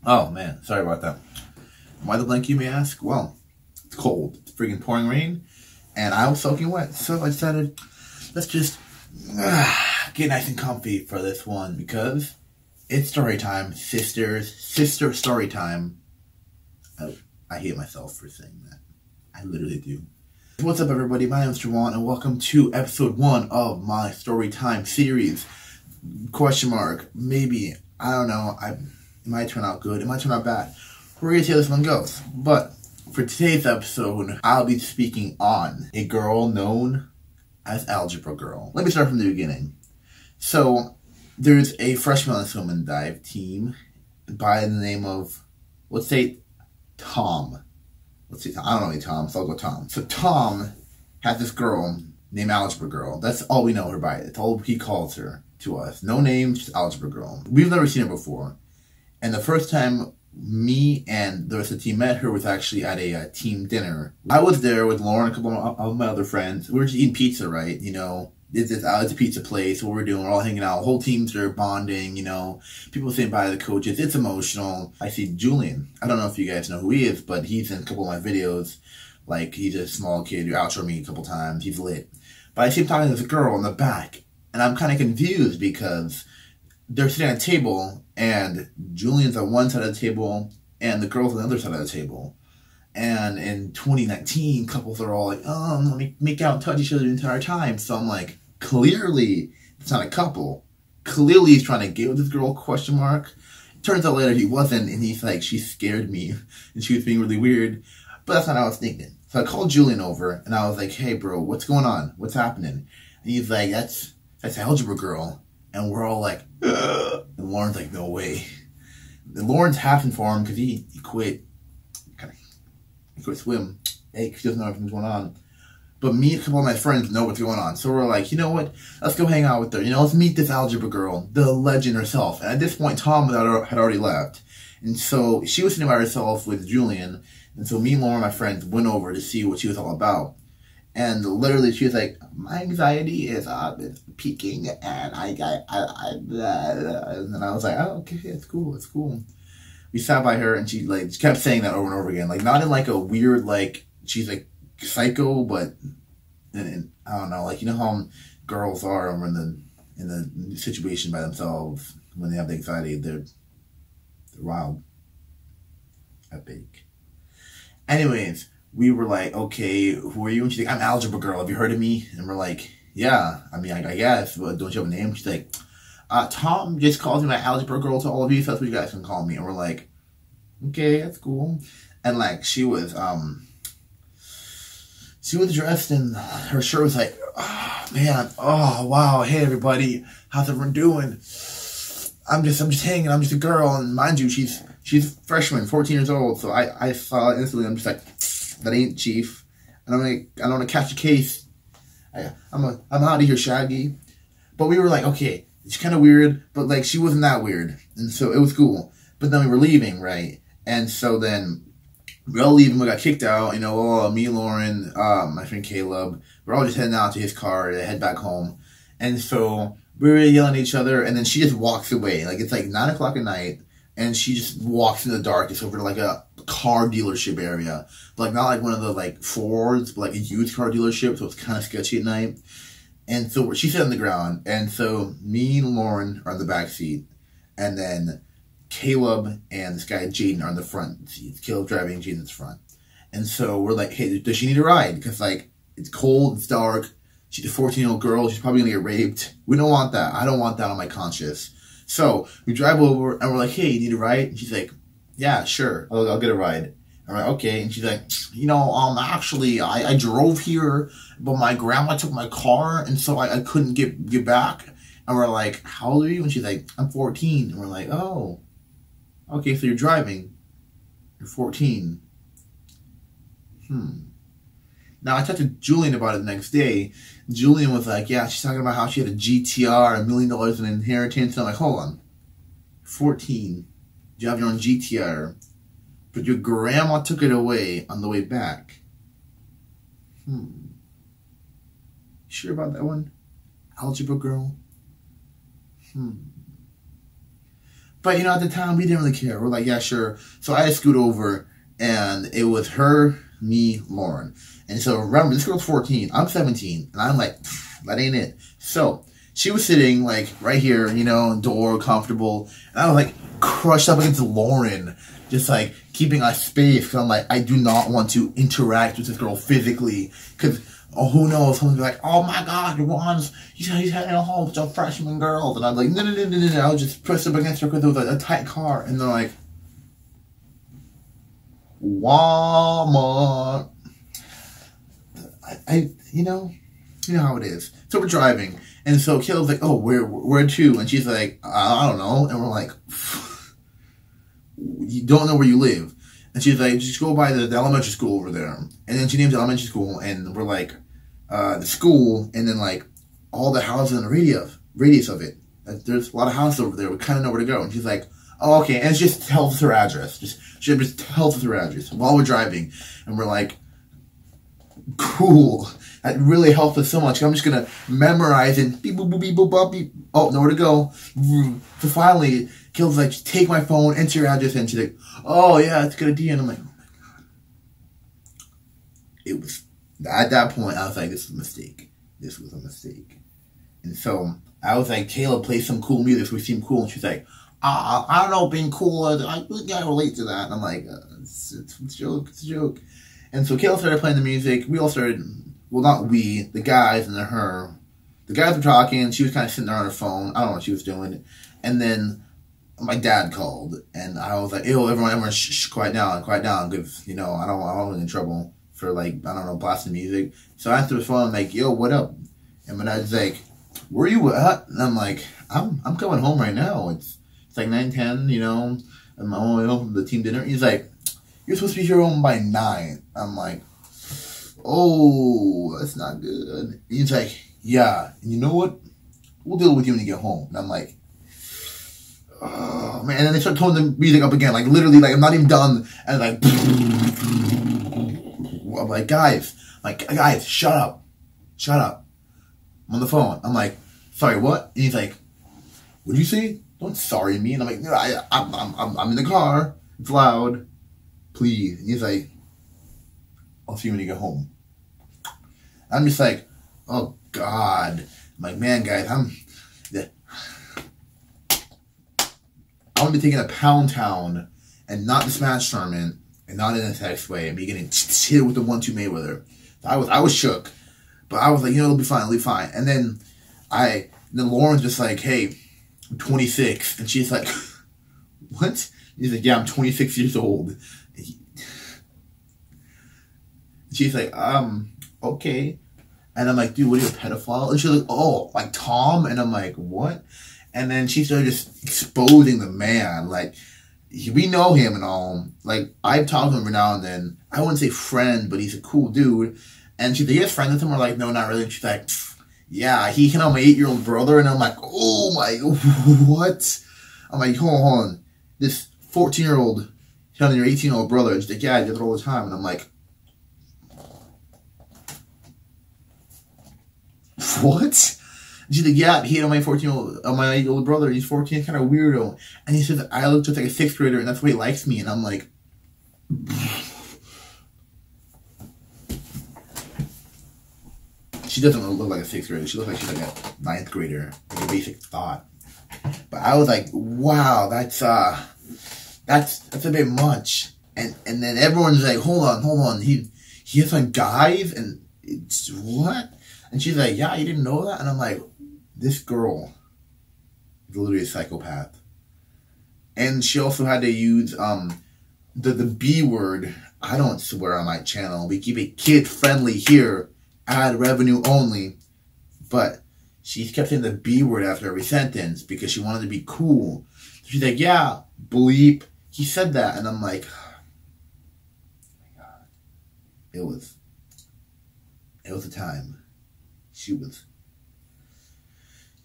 Oh man, sorry about that. Why the blank, you may ask? Well, it's cold. It's freaking pouring rain, and I was soaking wet. So I decided, let's just get nice and comfy for this one because it's story time, sisters. Sister story time. I hate myself for saying that. I literally do. What's up, everybody? My name is Jawan, and welcome to episode 1 of my story time series. Question mark. Maybe. I don't know. It might turn out good. It might turn out bad. We're going to see how this one goes. But for today's episode, I'll be speaking on a girl known as Algebra Girl. Let me start from the beginning. So, there's a freshman on the swim and dive team by the name of, let's say, Tom. Let's see, I don't know any Tom, so I'll go Tom. So Tom has this girl named Algebra Girl. That's all we know her by. That's all he calls her to us. No name, just Algebra Girl. We've never seen her before. And the first time me and the rest of the team met her was actually at a team dinner. I was there with Lauren and a couple of my other friends. We were just eating pizza, right? You know, it's a pizza place. What we're doing, we're all hanging out. The whole team's there bonding, you know. People saying bye to the coaches. It's emotional. I see Julian. I don't know if you guys know who he is, but he's in a couple of my videos. Like, he's a small kid who outroed me a couple times. He's lit. But I see him talking to this girl in the back. And I'm kind of confused because they're sitting at a table, and Julian's on one side of the table, and the girl's on the other side of the table. And in 2019, couples are all like, oh, let me make out and touch each other the entire time. So I'm like, clearly, it's not a couple. Clearly, he's trying to get with this girl, question mark. Turns out later he wasn't, and he's like, she scared me, and she was being really weird. But that's not what I was thinking. So I called Julian over, and I was like, hey, bro, what's going on? What's happening? And he's like, that's Algebra Girl. And we're all like, ugh. And Lauren's like, no way. And Lauren's happing for him because he quit. He quit swim. Hey, he doesn't know everything's going on. But me and a couple of my friends know what's going on. So we're like, you know what? Let's go hang out with her. You know, let's meet this Algebra Girl, the legend herself. And at this point, Tom had already left. And so she was sitting by herself with Julian. And so me and Lauren, my friends, went over to see what she was all about. And literally, she was like, my anxiety is peaking, and and then I was like, oh, okay, it's cool, it's cool. We sat by her, and she kept saying that over and over again, like not in like a weird, like she's like psycho, but and I don't know, like you know how girls are over in the situation by themselves when they have the anxiety, they're wild, epic. Anyways. We were like, okay, who are you? And she's like, I'm Algebra Girl. Have you heard of me? And we're like, yeah. I mean, I guess, but don't you have a name? She's like, Tom just calls me my Algebra Girl to all of you, so that's what you guys can call me. And we're like, okay, that's cool. And like, she was dressed in, her shirt was like, oh man, oh wow, hey everybody, how's everyone doing? I'm just hanging, I'm just a girl, and mind you, she's a freshman, 14 years old, so I saw it instantly, I'm just like, that ain't Chief. I don't want to catch a case. I'm out of here, Shaggy. But we were like, okay, it's kind of weird, but like she wasn't that weird, and so it was cool. But then we were leaving, right? And so then we all leaving. We got kicked out. You know, me, Lauren, my friend Caleb. We're all just heading out to his car to head back home. And so we were yelling at each other, and then she just walks away. Like it's like 9 o'clock at night. And she just walks in the darkness over to like a car dealership area. But like not like one of the like Fords, but like a used car dealership. So it's kind of sketchy at night. And so she sat on the ground. And so me and Lauren are in the back seat. And then Caleb and this guy Jaden are in the front seat. Caleb driving, Jaden's in the front. And so we're like, hey, does she need a ride? Because like it's cold, it's dark. She's a 14-year-old girl. She's probably going to get raped. We don't want that. I don't want that on my conscience. So we drive over and we're like, hey, you need a ride? And she's like, yeah, sure. I'll get a ride. I'm like, okay. And she's like, you know, actually, I drove here, but my grandma took my car, and so I couldn't get back. And we're like, how old are you? And she's like, I'm 14. And we're like, oh, okay, so you're driving. You're 14. Now, I talked to Julian about it the next day. Julian was like, yeah, she's talking about how she had a GTR, $1 million in inheritance. And I'm like, hold on. 14. You have your own GTR. But your grandma took it away on the way back. Sure about that one? Algebra girl. But, you know, at the time, we didn't really care. We're like, yeah, sure. So I scoot over, and it was her, me, Lauren. And so, remember, this girl's 14. I'm 17. And I'm like, that ain't it. So, she was sitting, like, right here, you know, door, comfortable. And I was, like, crushed up against Lauren. Just, like, keeping our space. Because I'm like, I do not want to interact with this girl physically. Because, oh, who knows? Someone's be like, oh my God, Jawan's, he's having a whole bunch of freshman girls. And I'm like, no. I was just pressed up against her because it was a tight car. And they're like, Walmart. You know how it is. So we're driving. And so Kayla's like, oh, where to? And she's like, I don't know. And we're like, you don't know where you live. And she's like, just go by the elementary school over there. And then she names the elementary school, and we're like, the school, and then like all the houses in the radius of it. There's a lot of houses over there. We kind of know where to go. And she's like, oh, okay. And it just tells us her address. She just tells us her address while we're driving. And we're like, cool. That really helped us so much. I'm just going to memorize and beep, boop, boop, beep, boop, boop, beep. Oh, nowhere to go. So finally, Kayla's like, take my phone, enter your address, and she's like, oh, yeah, it's a good idea. And I'm like, oh, my God. It was, at that point, I was like, this was a mistake. This was a mistake. And so, I was like, Kayla, play some cool music so we seem cool. And she's like, I don't know, being cool, I really can't relate to that. And I'm like, it's a joke, it's a joke. And so Kayla started playing the music. We all started, well, not we, the guys and then her. The guys were talking. She was kind of sitting there on her phone. I don't know what she was doing. And then my dad called. And I was like, ew, everyone, shh, quiet down. Because, you know, I don't want to get in trouble for, like, I don't know, blasting music. So I answered the phone. I'm like, yo, what up? And my dad's like, where you at? And I'm like, I'm coming home right now. It's like 9:10, you know. I'm on my way home from the team dinner. He's like, you're supposed to be here home by 9. I'm like, oh, that's not good. He's like, yeah, and you know what? We'll deal with you when you get home. And I'm like, oh, man. And then they start turning the music up again. Like, literally, like, I'm not even done. And like, I'm like, guys, shut up. Shut up. I'm on the phone. I'm like, sorry, what? And he's like, what did you say? Don't sorry me. And I'm like, no, I'm in the car. It's loud. Please. And he's like, I'll see you when you get home. I'm just like, oh, God. I'm like, man, guys, I'm going to be taking a Pound Town and not the Smash Tournament and not in a text way and be getting hit with the 1-2 Mayweather. I was shook. But I was like, you know, it'll be fine. And then Lauren's just like, hey, I'm 26. And she's like, what? He's like, yeah, I'm 26 years old. She's like, okay. And I'm like, dude, what are you, a pedophile? And she's like, oh, like Tom? And I'm like, what? And then she started just exposing the man. Like, we know him and all. Like, I've talked to him every now and then. I wouldn't say friend, but he's a cool dude. And she's like, you have friends with him? We're like, no, not really. And she's like, yeah, he hit on my 8-year-old brother. And I'm like, oh my, what? I'm like, hold on. This 14-year-old hit on your 18-year-old brother. And she's like, yeah, I do it all the time. And I'm like, what? And she's like, yeah, he hit on my 14-year-old, my 8-year-old brother. He's 14, kind of weirdo. And he says, I look just like a 6th grader, and that's why he likes me. And I'm like, she doesn't look like a 6th grader. She looks like she's like a 9th grader, like a basic thought. But I was like, wow, that's a bit much. And then everyone's like, hold on. He hits on guys, and it's what? And she's like, yeah, you didn't know that? And I'm like, this girl is literally a psychopath. And she also had to use the B word. I don't swear on my channel. We keep it kid-friendly here. Ad revenue only. But she kept saying the B word after every sentence because she wanted to be cool. So she's like, yeah, bleep. He said that. And I'm like, oh my God. It was a time. She was,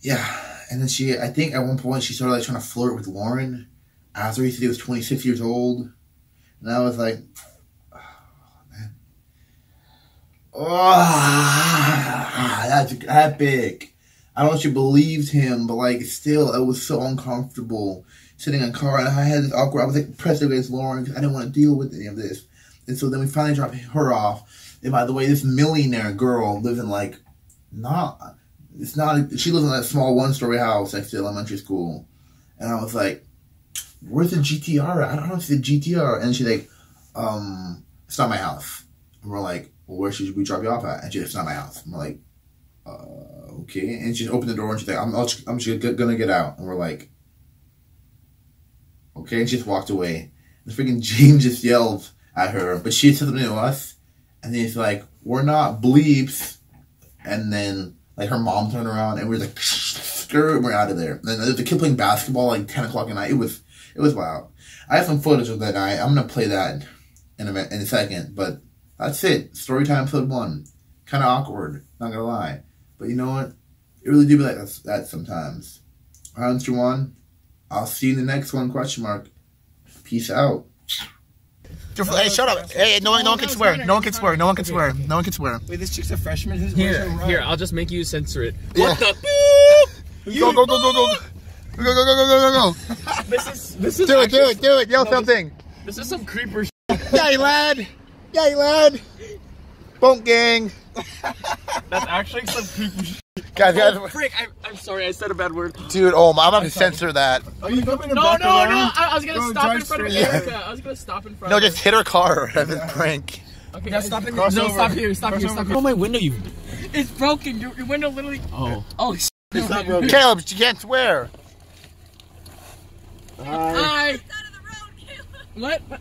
yeah. And then I think at one point she started like trying to flirt with Lauren after he said he was 26 years old. And I was like, oh, man. Oh, that's epic. I don't know if she believed him, but like still, it was so uncomfortable sitting in a car, and I had this awkward. I was like pressed against Lauren because I didn't want to deal with any of this. And so then we finally dropped her off. And by the way, this millionaire girl lives in like she lives in that small one-story house next to elementary school. And I was like, where's the GTR at? I don't know if it's the GTR. And she's like, it's not my house. And we're like, well, where should we drop you off at? And she's like, it's not my house. I'm like, okay. And she opened the door and she's like, I'm just gonna get out. And we're like, okay. And she just walked away. And freaking Gene just yelled at her, but she said something to us. And then he's like, we're not bleeps. And then like her mom turned around and we were like, skirt, we're out of there. And then there's a kid playing basketball like 10 o'clock at night. It was wild. I have some footage of that night. I'm gonna play that in a second. But that's it. Storytime episode 1. Kind of awkward, not gonna lie. But you know what? It really do be like that sometimes. Alright, Mr. Jawan. I'll see you in the next one, question mark. Peace out. Hey, shut up. Hey, no one can swear. No one can swear. No one can swear. No one can swear. Wait, this chick's a freshman? Here, I'll just make you censor it. Yeah. What the beep? Go. Go. This is Do it. Yell something. This is some creeper shit. Yay, lad. Bunk gang. That's actually some creeper shit. Guys. Oh, frick, I'm sorry, I said a bad word. Dude, I'm about to censor that. Are you going to No, I was gonna stop in front of Yeah. Erica. I was gonna stop in front No, of her. just hit her car. That's a prank. Okay, Yeah, stop in no, the- stop here. Oh, my window, you. It's broken. Your window literally... Oh, shit. It's not broken. Caleb, you can't swear. Hi.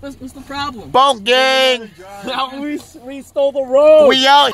What's the problem? Bunk gang. We stole the road. We out.